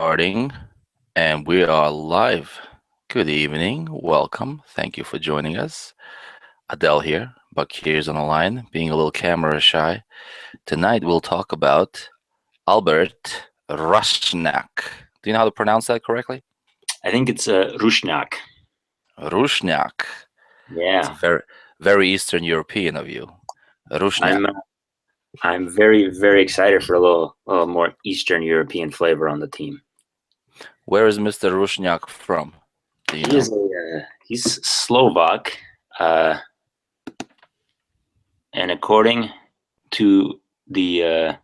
Starting, and we are live. Good evening. Welcome. Thank you for joining us. Adele here. Buck here's on the line, being a little camera shy. Tonight we'll talk about Albert Rusnak. Do you know how to pronounce that correctly? I think it's Rusnak. Rusnak. It's Yeah, very, very Eastern European of you. Rusnak. I'm uh, I'm very excited for a little more Eastern European flavor on the team. Where is Mr. Rusnak from? Do you He is know? he's Slovak, uh, and according to the uh,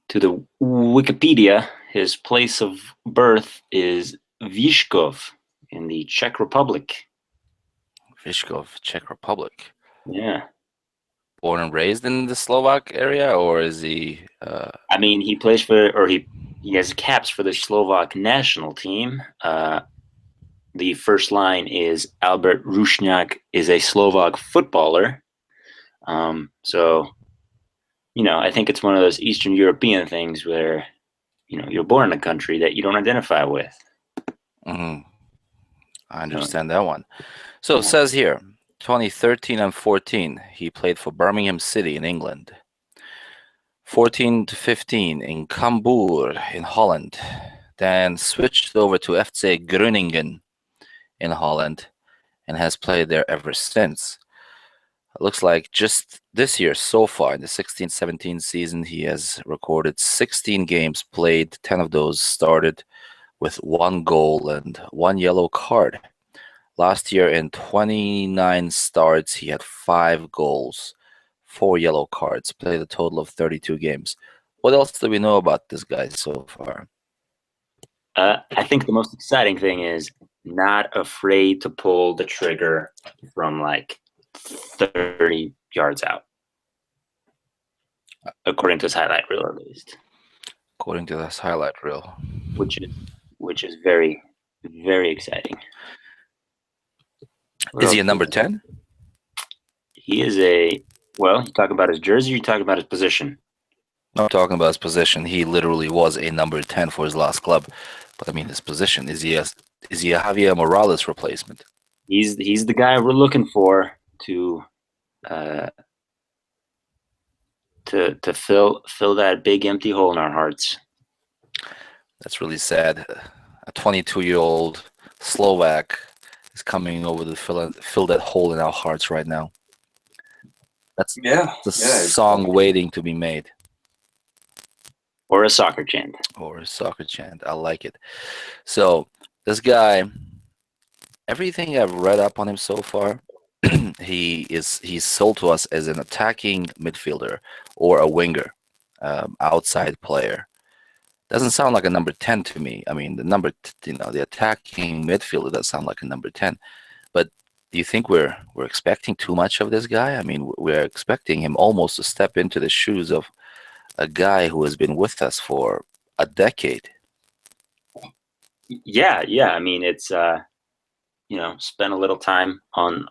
to the Wikipedia, his place of birth is Vyškov in the Czech Republic. Vyškov, Czech Republic. Yeah, Born and raised in the Slovak area, or is he? I mean he plays he has caps for the Slovak national team. The first line is Albert Rusnak is a Slovak footballer. So, I think it's one of those Eastern European things where, you're born in a country that you don't identify with. mhm, I So, understand that one. So it says here, 2013 and 14, he played for Birmingham City in England. 14 to 15 in Cambuur in Holland. Then switched over to FC Groningen in Holland and has played there ever since. It looks like just this year so far in the 16-17 season, he has recorded 16 games played, 10 of those started with 1 goal and 1 yellow card. Last year in 29 starts, he had 5 goals, 4 yellow cards, played a total of 32 games. What else do we know about this guy so far? I think the most exciting thing is not afraid to pull the trigger from like 30 yards out, according to his highlight reel at least, According to this highlight reel. which is very exciting. What Is he else a do we number have? 10? He is you talk about his jersey, or you talk about his position? I'm talking about his position. He literally was a number 10 for his last club. But I mean, his position. Is he a Javier Morales replacement? He's the guy we're looking for to uh, to fill that big empty hole in our hearts. That's really sad. A 22-year-old Slovak is coming over to fill that hole in our hearts right now. That's the song waiting to be made. Or a soccer chant. Or a soccer chant. I like it. So this guy, everything I've read up on him so far, he's sold to us as an attacking midfielder or a winger, outside player. Doesn't sound like a number 10 to me. I mean, the attacking midfielder does sound like a number 10. But do you think we're expecting too much of this guy? I mean, we're expecting him almost to step into the shoes of a guy who has been with us for a decade. Yeah. I mean, it's spent a little time on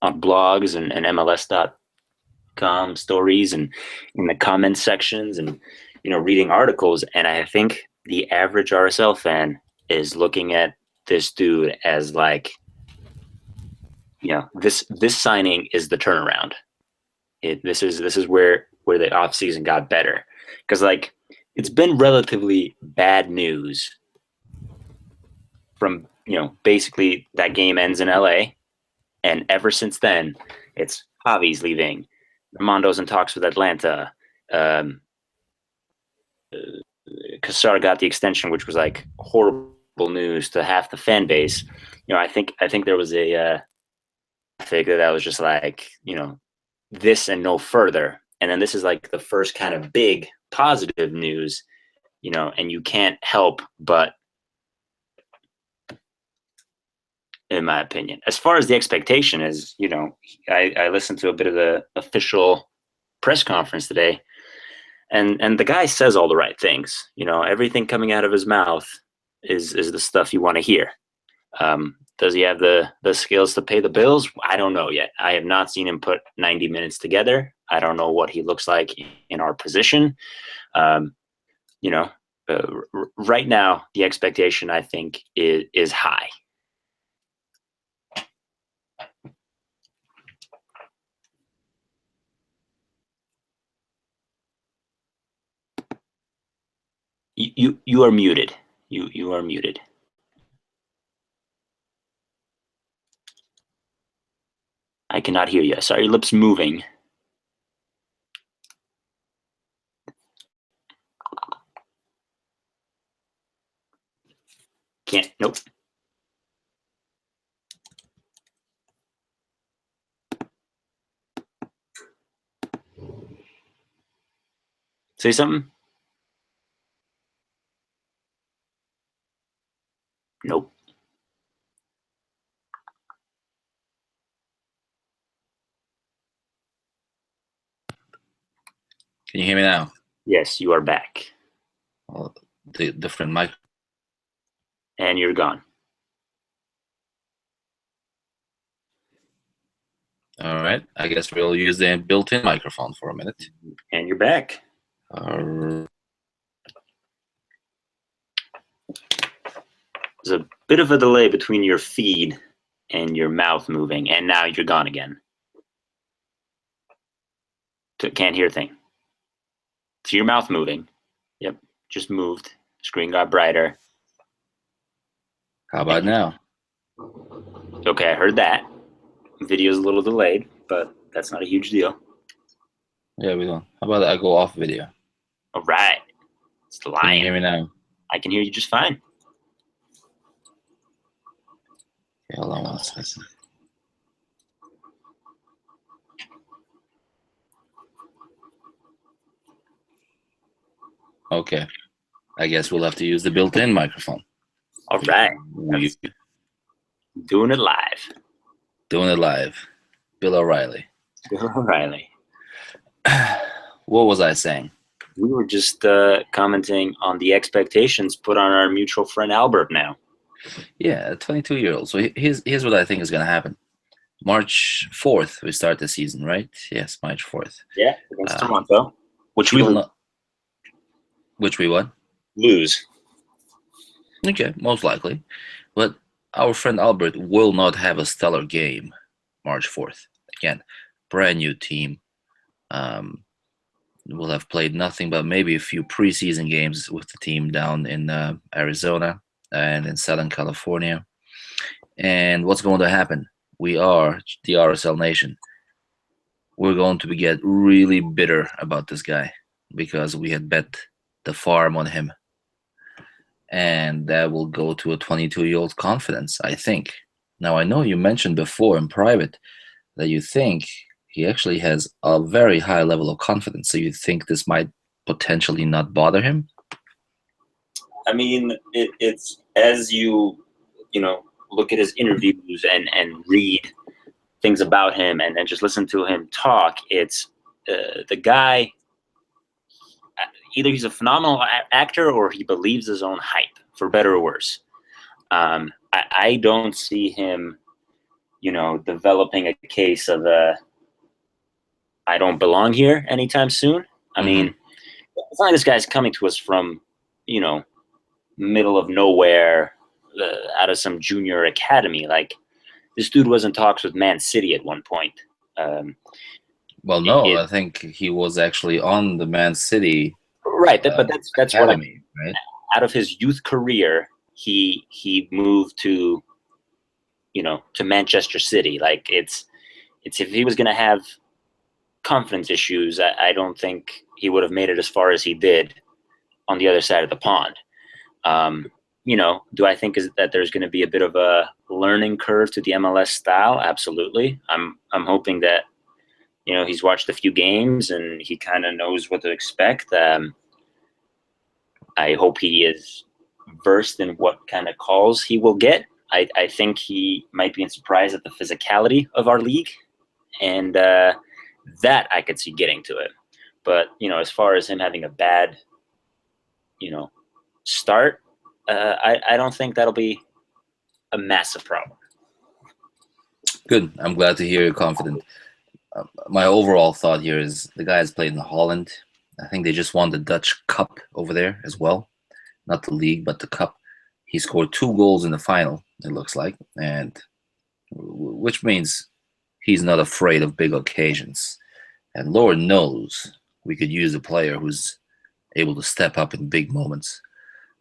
blogs and MLS.com stories and in the comment sections and reading articles, and I think the average RSL fan is looking at this dude as like, this signing is the turnaround. This is where the offseason got better, because like it's been relatively bad news from basically that game ends in LA, and ever since then it's Javi's leaving, Armando's in talks with Atlanta, Cassar got the extension, which was like horrible news to half the fan base. I think there was a figure that was just like, this and no further. And then this is like the first kind of big positive news, and you can't help but, in my opinion, as far as the expectation is, I listened to a bit of the official press conference today, and the guy says all the right things. Everything coming out of his mouth is the stuff you want to hear. Does he have the skills to pay the bills? I don't know yet. I have not seen him put 90 minutes together. I don't know what he looks like in our position. you know, right now the expectation I think is high. You are muted. You are muted. I cannot hear you. I saw your lips moving. Can't. Nope. Say something. Nope. Can you hear me now? Yes, you are back. Well, the different mic. And you're gone. All right. I guess we'll use the built-in microphone for a minute. And you're back. There's a bit of a delay between your feed and your mouth moving, and now you're gone again. Can't hear a thing. So your mouth moving. Yep, just moved. Screen got brighter. How about now? Okay, I heard that. Video's a little delayed, but that's not a huge deal. Yeah, we don't. How about I go off video? All right. It's the lion. Can you hear me now? I can hear you just fine. Okay, hold on one second. Okay. I guess we'll have to use the built-in microphone. All right. Doing it live. Doing it live. Bill O'Reilly. Bill O'Reilly. What was I saying? We were just commenting on the expectations put on our mutual friend Albert now. Yeah, a 22-year-old. So here's what I think is going to happen. March 4th, we start the season, right? Yes, March 4th. Yeah, against Toronto. Which we what? Lose. Okay, most likely. But our friend Albert will not have a stellar game March 4th. Again, brand new team. Will have played nothing but maybe a few preseason games with the team down in Arizona and in Southern California. And what's going to happen? We are the RSL Nation. We're going to get really bitter about this guy because we had bet the farm on him. And that will go to a 22-year-old confidence, I think. Now, I know you mentioned before in private that you think he actually has a very high level of confidence. So you think this might potentially not bother him? I mean, it's as you look at his interviews and read things about him and then just listen to him talk. It's the guy. Either he's a phenomenal actor or he believes his own hype, for better or worse. I don't see him, developing a case of I don't belong here anytime soon. I mean, it's not like this guy's coming to us from, middle of nowhere, out of some junior academy. Like, this dude was in talks with Man City at one point. Well, no, I think he was actually on the Man City. Right, but that's academy, what right? Out of his youth career, he moved to, to Manchester City. Like, it's if he was going to have confidence issues, I don't think he would have made it as far as he did on the other side of the pond. Do I think that there's going to be a bit of a learning curve to the MLS style? Absolutely. I'm hoping that, he's watched a few games and he kind of knows what to expect. I hope he is versed in what kind of calls he will get. I think he might be surprised at the physicality of our league, and that I could see getting to it. But, as far as him having a bad, start, I don't think that'll be a massive problem. Good. I'm glad to hear you're confident. My overall thought here is the guy has played in Holland. I think they just won the Dutch Cup over there as well. Not the league, but the cup. He scored 2 goals in the final, it looks like, and which means he's not afraid of big occasions. And Lord knows we could use a player who's able to step up in big moments.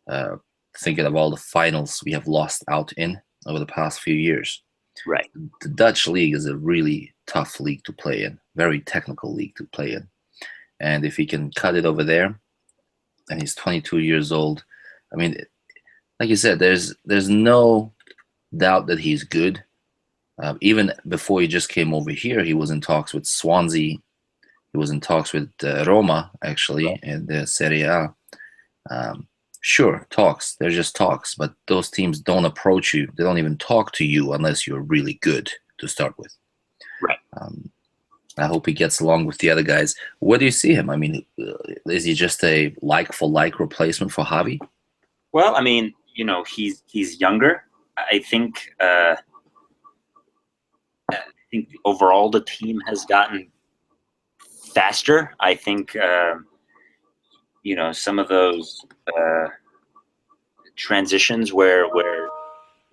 Uh, Thinking of all the finals we have lost out in over the past few years. Right. The Dutch league is a really tough league to play in, very technical league to play in. And if he can cut it over there, and he's 22 years old, I mean, like you said, there's no doubt that he's good. Even before he just came over here, he was in talks with Swansea. He was in talks with Roma, actually, in the Serie A. Sure, talks. They're just talks, but those teams don't approach you. They don't even talk to you unless you're really good to start with. Right. I hope he gets along with the other guys. Where do you see him? I mean, is he just a like-for-like replacement for Javi? Well, I mean, he's younger. I think overall the team has gotten faster. I think some of those transitions where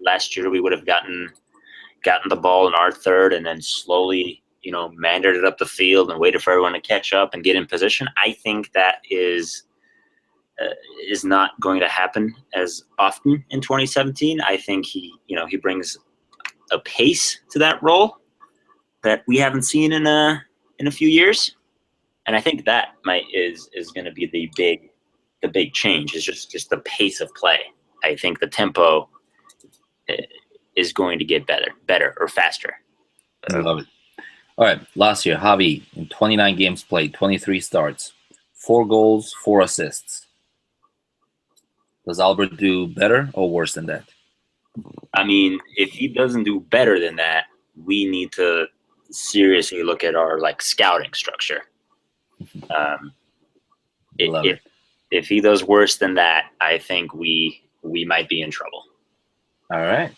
last year we would have gotten the ball in our third and then slowly mandered it up the field and waited for everyone to catch up and get in position. I think that is not going to happen as often in 2017. I think he brings a pace to that role that we haven't seen in a few years, and I think that is going to be the big change. Is just the pace of play. I think the tempo is going to get better or faster. I love it. All right, last year, Javi, in 29 games played, 23 starts, 4 goals, 4 assists. Does Albert do better or worse than that? I mean, if he doesn't do better than that, we need to seriously look at our scouting structure. If he does worse than that, I think we might be in trouble. All right,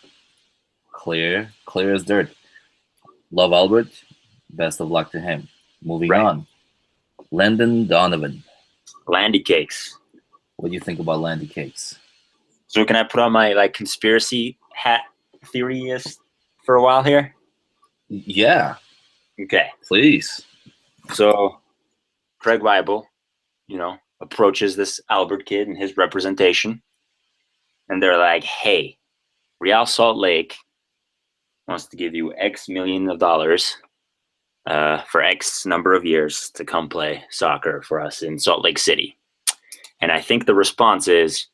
clear as dirt. Love Albert. Best of luck to him. Moving on, Landon Donovan. Landy Cakes. What do you think about Landy Cakes? So can I put on my conspiracy hat theorist for a while here? Yeah. Okay. Please. So Craig Weibel, approaches this Albert kid and his representation, and they're like, "Hey, Real Salt Lake wants to give you X million of dollars for X number of years to come play soccer for us in Salt Lake City." And I think the response is,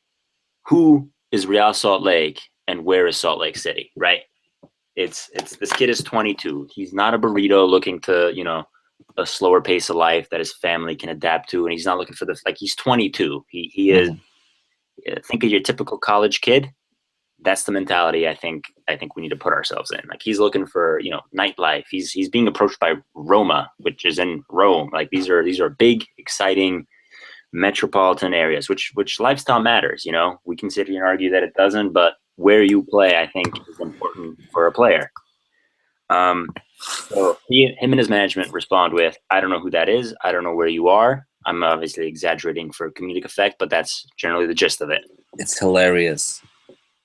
who is Real Salt Lake and where is Salt Lake City, right? It's this kid is 22. He's not a burrito looking to, a slower pace of life that his family can adapt to. And he's not looking for this, he's 22. He is, think of your typical college kid. That's the mentality I think we need to put ourselves in. He's looking for, nightlife. He's being approached by Roma, which is in Rome. These are big, exciting metropolitan areas, which lifestyle matters. We can sit here and argue that it doesn't, but where you play, I think, is important for a player. So him and his management respond with, "I don't know who that is. I don't know where you are." I'm obviously exaggerating for comedic effect, but that's generally the gist of it. It's hilarious.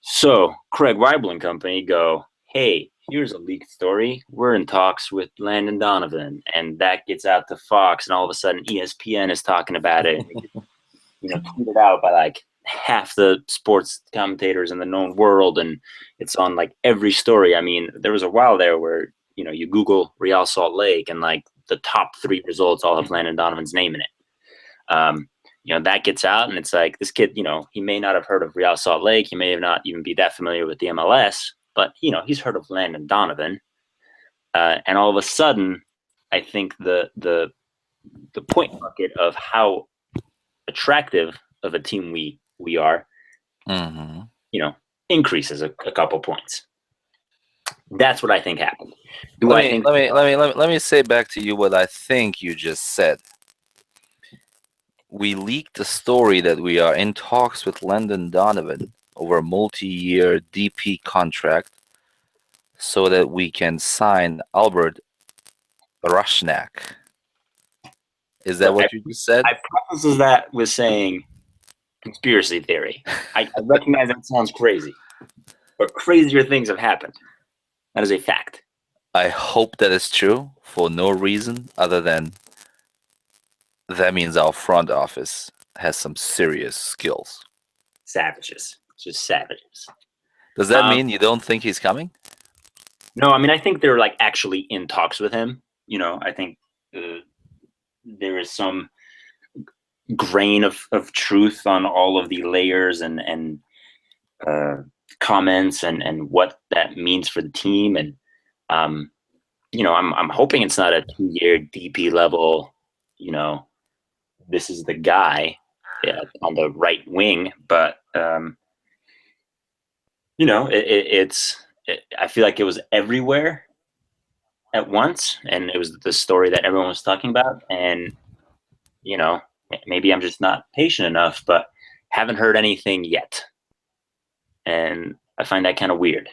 So Craig Weibel and company go, "Hey, here's a leaked story. We're in talks with Landon Donovan," and that gets out to Fox, and all of a sudden ESPN is talking about it. Tweeted out by half the sports commentators in the known world, and it's on every story. I mean, there was a while there where you Google Real Salt Lake, and the top 3 results all have Landon Donovan's name in it. That gets out, and it's this kid, he may not have heard of Real Salt Lake. He may have not even be that familiar with the MLS, but, he's heard of Landon Donovan. And all of a sudden, I think the point bucket of how attractive of a team we are, increases a couple points. That's what I think happened. Let me say back to you what I think you just said. We leaked the story that we are in talks with Landon Donovan over a multi-year DP contract so that we can sign Albert Rusnak. Is that Look, what you just said? I prefaces that with saying conspiracy theory. I recognize that sounds crazy, but crazier things have happened. That is a fact. I hope that is true for no reason other than that means our front office has some serious skills. Savages. Just savages. Does that mean you don't think he's coming? No, I mean, I think they're like actually in talks with him. I think there is some grain of truth on all of the layers and comments and what that means for the team. And, I'm hoping it's not a 2-year DP level, this is the guy on the right wing, but I feel like it was everywhere at once, and it was the story that everyone was talking about. And maybe I'm just not patient enough, but haven't heard anything yet, and I find that kind of weird.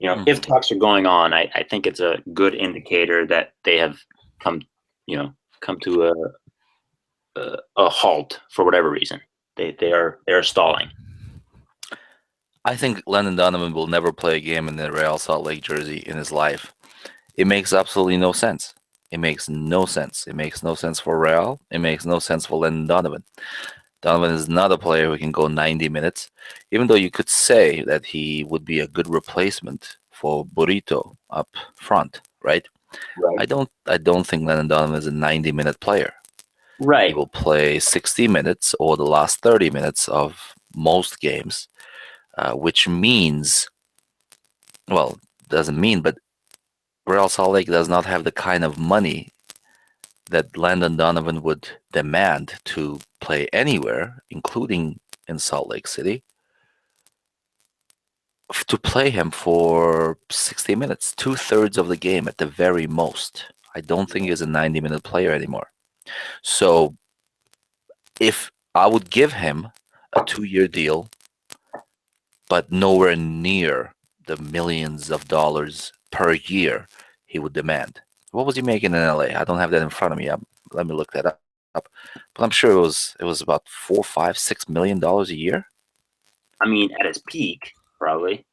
If talks are going on, I think it's a good indicator that they have come to a halt for whatever reason. They are stalling. I think Landon Donovan will never play a game in the Real Salt Lake jersey in his life. It makes absolutely no sense. It makes no sense. It makes no sense for Real. It makes no sense for Landon Donovan. Donovan is not a player who can go 90 minutes, even though you could say that he would be a good replacement for Burrito up front, right? Right. I don't think Landon Donovan is a 90-minute player. Right. He will play 60 minutes or the last 30 minutes of most games, which means, well, doesn't mean, but Real Salt Lake does not have the kind of money that Landon Donovan would demand to play anywhere, including in Salt Lake City, to play him for 60 minutes, 2/3 of the game at the very most. I don't think he's a 90-minute player anymore. So if I would give him a 2-year deal, but nowhere near the millions of dollars per year he would demand. What was he making in LA? I don't have that in front of me. Let me look that up. But I'm sure it was about $4, $5, $6 million a year. I mean, at its peak, probably.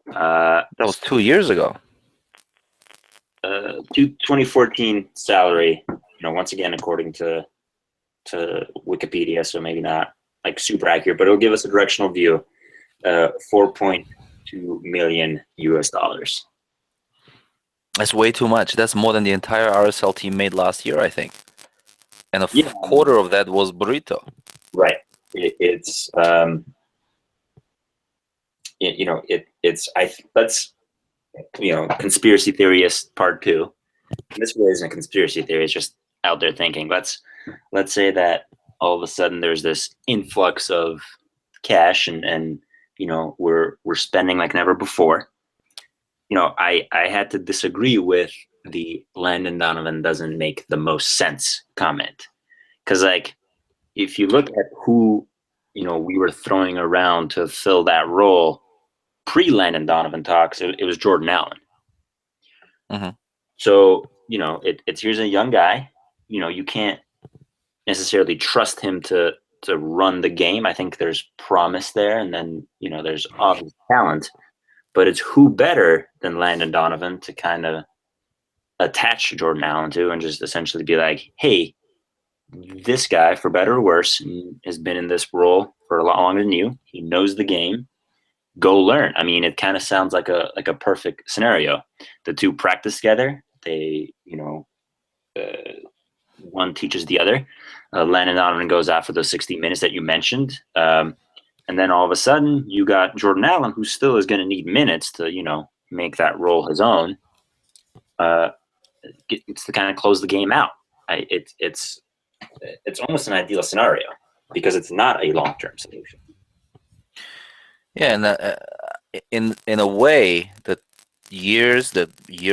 That was 2 years ago. 2014 salary. Once again, according to Wikipedia, so maybe not like super accurate, but it'll give us a directional view. $4.2 million US. That's way too much. That's more than the entire RSL team made last year, I think. And a quarter of that was Burrito. Right. It's that's conspiracy theorist part 2. And this really isn't a conspiracy theory. It's just out there thinking. Let's say that all of a sudden there's this influx of cash and we're spending like never before. I had to disagree with the Landon Donovan doesn't make the most sense comment, because like if you look at who we were throwing around to fill that role pre Landon Donovan talks, it was Jordan Allen. Mm-hmm. So it's here's a young guy. You can't necessarily trust him to run the game. I think there's promise there, and then there's obvious talent. But it's who better than Landon Donovan to kind of attach Jordan Allen to and just essentially be like, hey, this guy, for better or worse, has been in this role for a lot longer than you. He knows the game. Go learn. I mean, it kind of sounds like a perfect scenario. The two practice together. They, one teaches the other. Landon Donovan goes out for those 60 minutes that you mentioned. And then all of a sudden, you got Jordan Allen, who still is going to need minutes to, make that role his own. It's to kind of close the game out. It's almost an ideal scenario because it's not a long-term solution. Yeah, and in a way, the year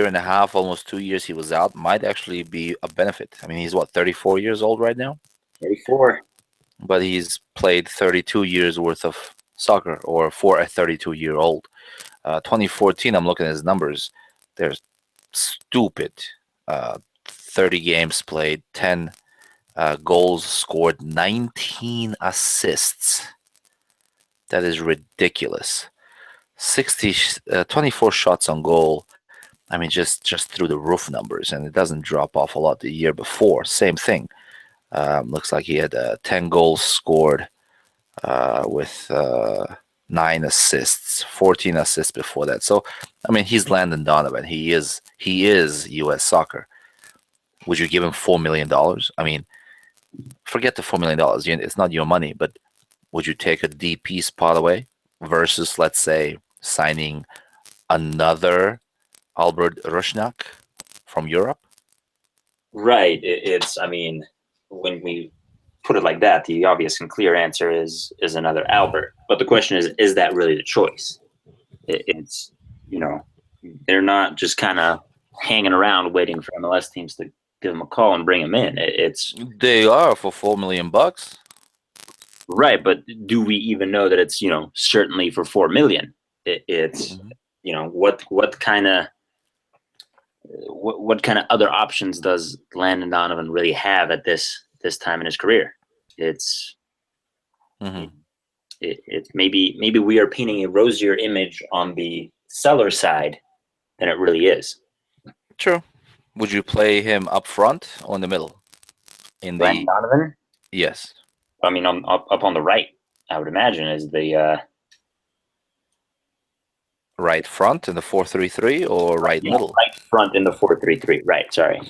and a half, almost 2 years he was out might actually be a benefit. I mean, he's 34 years old right now? 34. But he's played 32 years worth of soccer, or for a 32-year-old. 2014, I'm looking at his numbers. They're stupid. 30 games played, 10 Goals scored, 19 assists. That is ridiculous. 24 shots on goal. I mean, just through the roof numbers, and it doesn't drop off a lot the year before. Same thing. Looks like he had 10 goals scored with 9 assists, 14 assists before that. So, I mean, he's Landon Donovan. He is U.S. soccer. Would you give him $4 million? I mean, forget the $4 million. It's not your money, but would you take a DP spot away versus, let's say, signing another Albert Rusnak from Europe? Right. It's, I mean, when we put it like that, the obvious and clear answer is another Albert. But the question is that really the choice? It's, you know, they're not just kind of hanging around waiting for MLS teams to give them a call and bring them in. They are for $4 million. Right, but do we even know that it's, certainly for $4 million? It's, what kind of other options does Landon Donovan really have at this time in his career? It's it's maybe we are painting a rosier image on the seller side than it really is. True. Would you play him up front or in the middle? Landon Donovan? Yes. I mean, up on the right, I would imagine, is the right front in the 4-3-3 or right middle? Right front in the 4-3-3. Right. Sorry.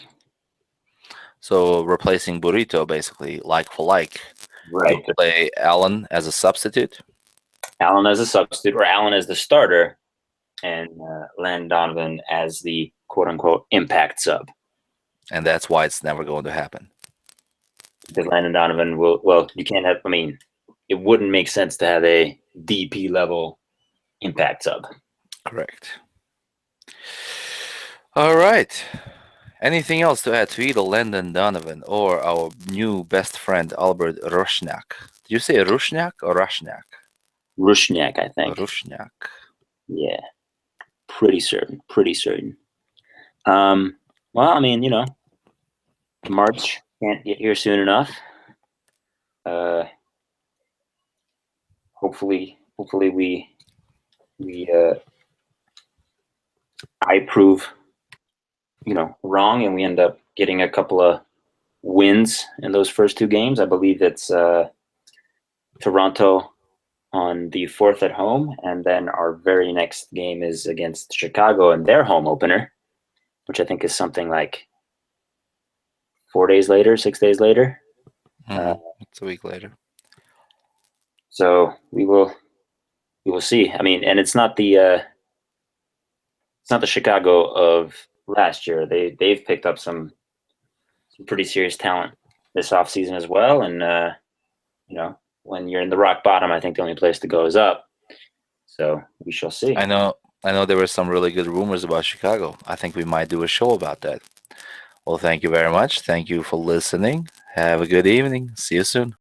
So replacing Burrito, basically, like for like. Right. You play Allen as a substitute. Allen as a substitute, or Allen as the starter, and Landon Donovan as the quote-unquote impact sub. And that's why it's never going to happen. Because Landon Donovan will, you can't have, I mean, it wouldn't make sense to have a DP level impact sub. Correct. All right. Anything else to add to either Landon Donovan or our new best friend, Albert Rusnak? Did you say Rusnak or Rusnak? Rusnak, I think. Rusnak. Yeah. Pretty certain. Well, I mean, March can't get here soon enough. Hopefully I prove wrong, and we end up getting a couple of wins in those first 2 games. I believe it's Toronto on the 4th at home, and then our very next game is against Chicago in their home opener, which I think is something like 4 days later, 6 days later. It's a week later. So we will see. I mean, and it's not the Chicago of last year. They've picked up some pretty serious talent this offseason as well. And when you're in the rock bottom, I think the only place to go is up. So we shall see. I know there were some really good rumors about Chicago. I think we might do a show about that. Well, thank you very much. Thank you for listening. Have a good evening. See you soon.